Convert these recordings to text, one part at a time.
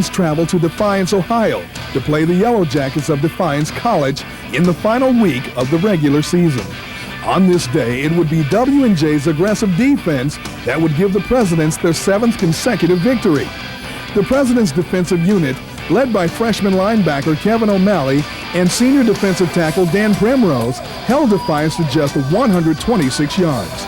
travel to Defiance, Ohio to play the Yellow Jackets of Defiance College in the final week of the regular season. On this day, it would be W&J's aggressive defense that would give the Presidents their 7th consecutive victory. The Presidents' defensive unit, led by freshman linebacker Kevin O'Malley and senior defensive tackle Dan Primrose, held Defiance to just 126 yards.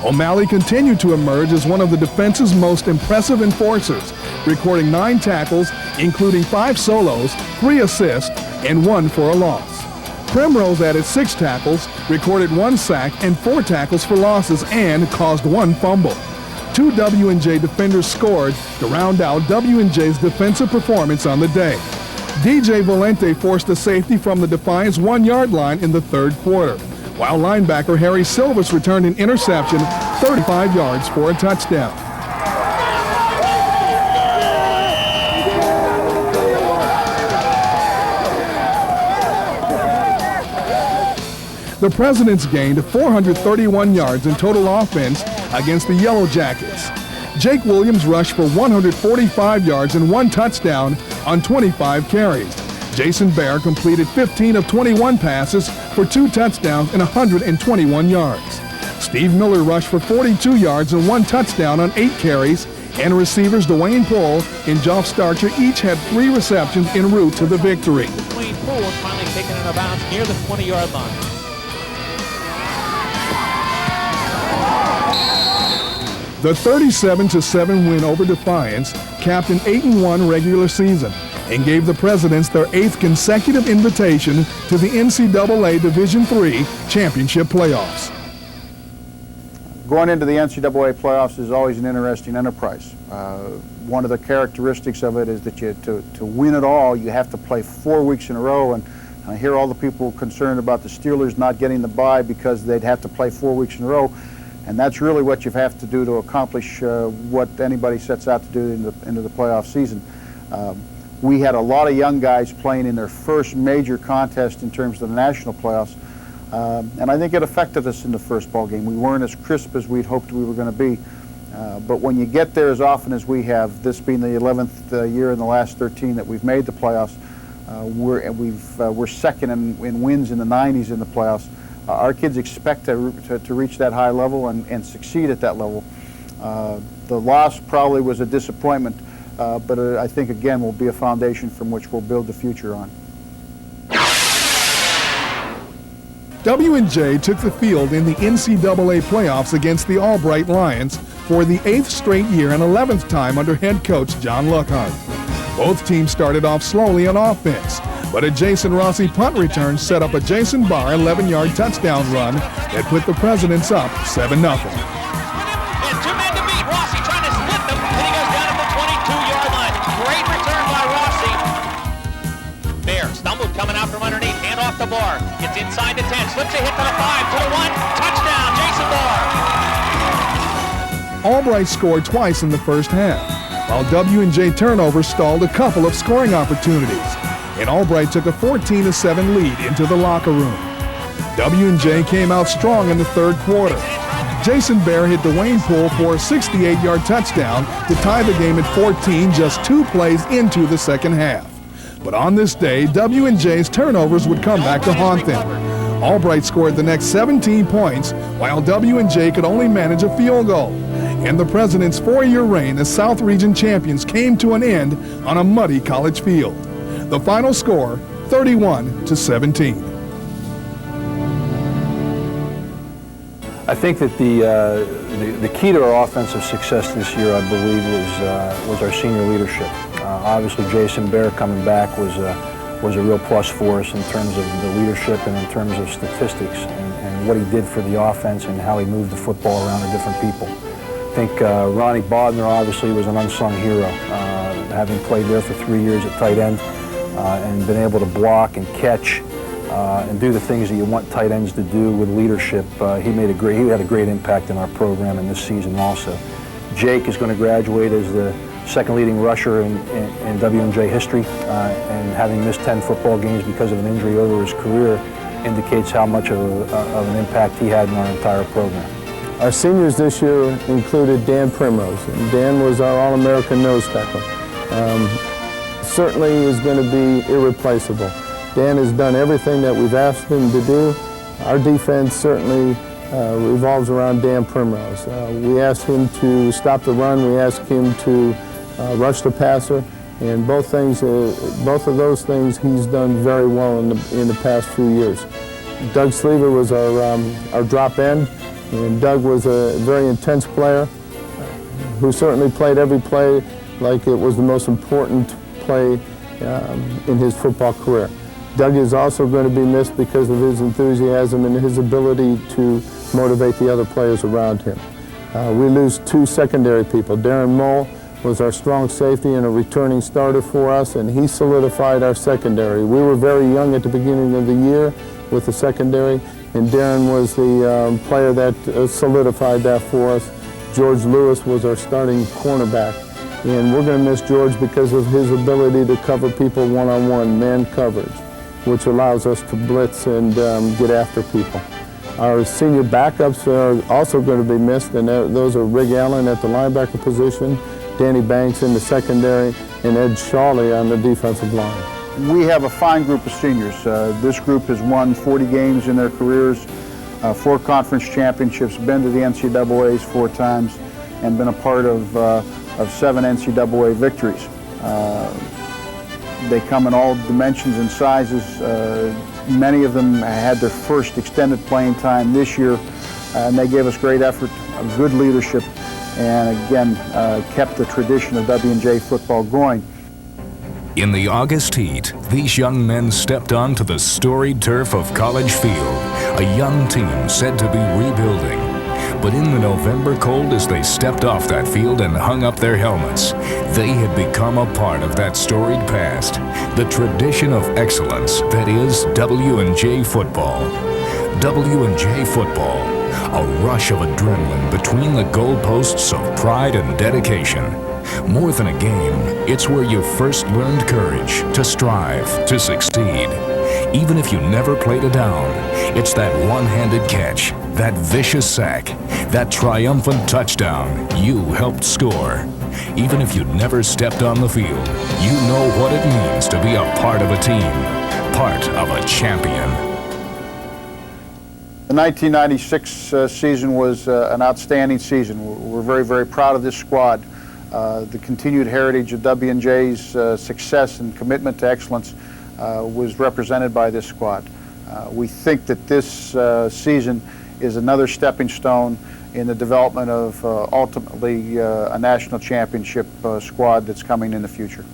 O'Malley continued to emerge as one of the defense's most impressive enforcers, recording 9 tackles, including 5 solos, 3 assists, and 1 for a loss. Primrose added 6 tackles, recorded 1 sack and 4 tackles for losses, and caused 1 fumble. 2 W&J defenders scored to round out W&J's defensive performance on the day. DJ Valente forced a safety from the Defiance 1-yard line in the 3rd quarter, while linebacker Harry Silvers returned an interception 35 yards for a touchdown. The Presidents gained 431 yards in total offense against the Yellow Jackets. Jake Williams rushed for 145 yards and 1 touchdown on 25 carries. Jason Bear completed 15 of 21 passes for 2 touchdowns and 121 yards. Steve Miller rushed for 42 yards and 1 touchdown on 8 carries, and receivers Dwayne Poole and Joff Starcher each had 3 receptions en route to the victory. Dwayne Poole finally taken out of bounds near the 20-yard line. The 37-7 win over Defiance capped an 8-1 regular season and gave the Presidents their 8th consecutive invitation to the NCAA Division III championship playoffs. Going into the NCAA playoffs is always an interesting enterprise. One of the characteristics of it is that to win it all, you have to play 4 weeks in a row, and I hear all the people concerned about the Steelers not getting the bye because they'd have to play 4 weeks in a row. And that's really what you have to do to accomplish what anybody sets out to do into the playoff season. We had a lot of young guys playing in their first major contest in terms of the national playoffs, and I think it affected us in the first ball game. We weren't as crisp as we'd hoped we were going to be. But when you get there as often as we have, this being the 11th year in the last 13 that we've made the playoffs, we're second in wins in the 90s in the playoffs. Our kids expect to reach that high level and succeed at that level. The loss probably was a disappointment, but I think, again, will be a foundation from which we'll build the future on. W&J took the field in the NCAA playoffs against the Albright Lions for the 8th straight year and 11th time under head coach John Luckhart. Both teams started off slowly on offense, but a Jason Rossi punt return set up a Jason Barr 11-yard touchdown run that put the Presidents up 7-0. And 2 men to beat. Rossi trying to split them, and he goes down at the 22-yard line. Great return by Rossi. Bear stumbled coming out from underneath. Hand off to Barr. Gets inside the 10. Slips a hit to the 5, to the 1. Touchdown, Jason Barr. Albright scored twice in the first half, while W&J turnovers stalled a couple of scoring opportunities, and Albright took a 14-7 lead into the locker room. W&J came out strong in the 3rd quarter. Jason Bear hit Dwayne Poole for a 68-yard touchdown to tie the game at 14 just 2 plays into the second half. But on this day, W&J's turnovers would come back to haunt them. Albright scored the next 17 points, while W&J could only manage a field goal. And the Presidents' 4-year reign as South Region champions came to an end on a muddy college field. The final score, 31-17. I think that the key to our offensive success this year, I believe, was our senior leadership. Obviously, Jason Bear coming back was a real plus for us in terms of the leadership and in terms of statistics and what he did for the offense and how he moved the football around to different people. I think Ronnie Bodner obviously was an unsung hero, having played there for 3 years at tight end and been able to block and catch and do the things that you want tight ends to do with leadership. He had a great impact in our program in this season also. Jake is going to graduate as the 2nd leading rusher in W&J history, and having missed 10 football games because of an injury over his career indicates how much of an impact he had in our entire program. Our seniors this year included Dan Primrose. And Dan was our All-American nose tackle. certainly is going to be irreplaceable. Dan has done everything that we've asked him to do. Our defense certainly revolves around Dan Primrose. We asked him to stop the run. We asked him to rush the passer, and both of those things he's done very well in the past few years. Doug Sleever was our drop end, and Doug was a very intense player who certainly played every play like it was the most important play in his football career. Doug is also going to be missed because of his enthusiasm and his ability to motivate the other players around him. We lose two secondary people. Darren Moll was our strong safety and a returning starter for us, and he solidified our secondary. We were very young at the beginning of the year with the secondary, and Darren was the player that solidified that for us. George Lewis was our starting cornerback, and we're going to miss George because of his ability to cover people one-on-one, man coverage, which allows us to blitz and get after people. Our senior backups are also going to be missed, and those are Rig Allen at the linebacker position, Danny Banks in the secondary, and Ed Shawley on the defensive line. We have a fine group of seniors. This group has won 40 games in their careers, 4 conference championships, been to the NCAAs 4 times, and been a part of 7 NCAA victories. They come in all dimensions and sizes. Many of them had their first extended playing time this year, and they gave us great effort, good leadership, and again, kept the tradition of W&J football going. In the August heat, these young men stepped onto the storied turf of College Field, a young team said to be rebuilding. But in the November cold, as they stepped off that field and hung up their helmets, they had become a part of that storied past, the tradition of excellence that is W&J football. W&J football, a rush of adrenaline between the goalposts of pride and dedication. More than a game, it's where you first learned courage, to strive, to succeed. Even if you never played a down, it's that one-handed catch, that vicious sack, that triumphant touchdown you helped score. Even if you'd never stepped on the field, you know what it means to be a part of a team, part of a champion. The 1996 season was an outstanding season. We're very, very proud of this squad. The continued heritage of W&J's success and commitment to excellence was represented by this squad. We think that this season is another stepping stone in the development of ultimately a national championship squad that's coming in the future.